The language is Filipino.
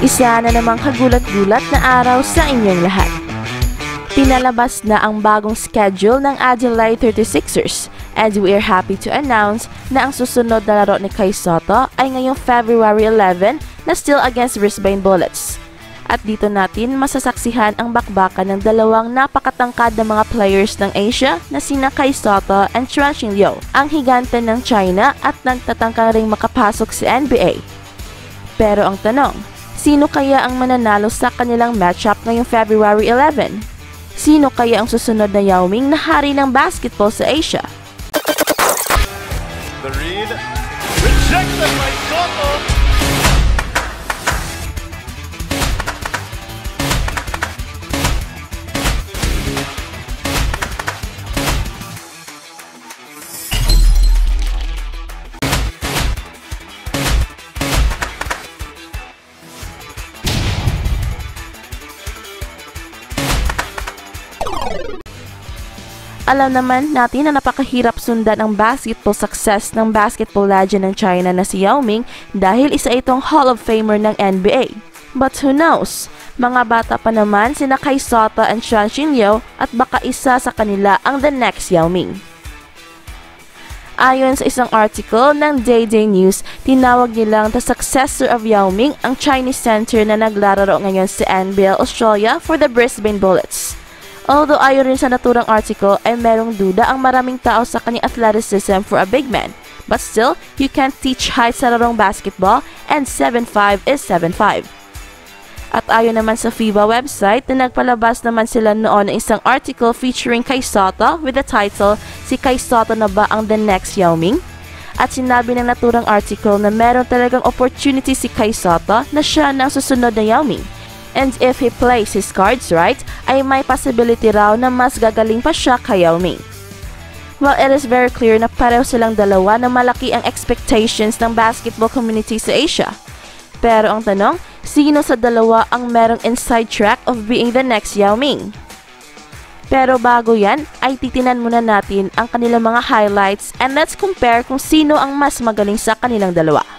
Isa na namang kagulat-gulat na araw sa inyong lahat. Pinalabas na ang bagong schedule ng Adelaide 36ers and we are happy to announce na ang susunod na laro ni Kai Sotto ay ngayong February 11 na still against Brisbane Bullets. At dito natin masasaksihan ang bakbakan ng dalawang napakatangkad na mga players ng Asia na sina Kai Sotto and Chuan Xinliu, ang higante ng China at nagtatangkang ring makapasok sa NBA. Pero ang tanong, sino kaya ang mananalo sa kanilang matchup ngayong February 11? Sino kaya ang susunod na Yao Ming na hari ng basketball sa Asia? The read, rejected by Sotto. Alam naman natin na napakahirap sundan ang basketball success ng basketball legend ng China na si Yao Ming dahil isa itong Hall of Famer ng NBA. But who knows? Mga bata pa naman sina Kai Sotto and Chuan Xinliu at baka isa sa kanila ang the next Yao Ming. Ayon sa isang article ng Day News, tinawag nilang the successor of Yao Ming ang Chinese center na naglalaro ngayon sa NBL Australia for the Brisbane Bullets. Although ayon rin sa naturang article ay merong duda ang maraming tao sa kanyang athleticism for a big man. But still, you can't teach height sa larong basketball and 7'5 is 7'5. At ayon naman sa FIBA website na nagpalabas naman sila noon ng isang article featuring Kai Sotto with the title, Si Kai Sotto na ba ang the next Yao Ming? At sinabi ng naturang article na meron talagang opportunity si Kai Sotto na siya na ang susunod na Yao Ming. And if he plays his cards right, ay may possibility raw na mas gagaling pa siya kay Yao Ming. Well, it is very clear na pareho silang dalawa na malaki ang expectations ng basketball community sa Asia. Pero ang tanong, sino sa dalawa ang merong inside track of being the next Yao Ming? Pero bago yan, ay titinan muna natin ang kanilang mga highlights and let's compare kung sino ang mas magaling sa kanilang dalawa.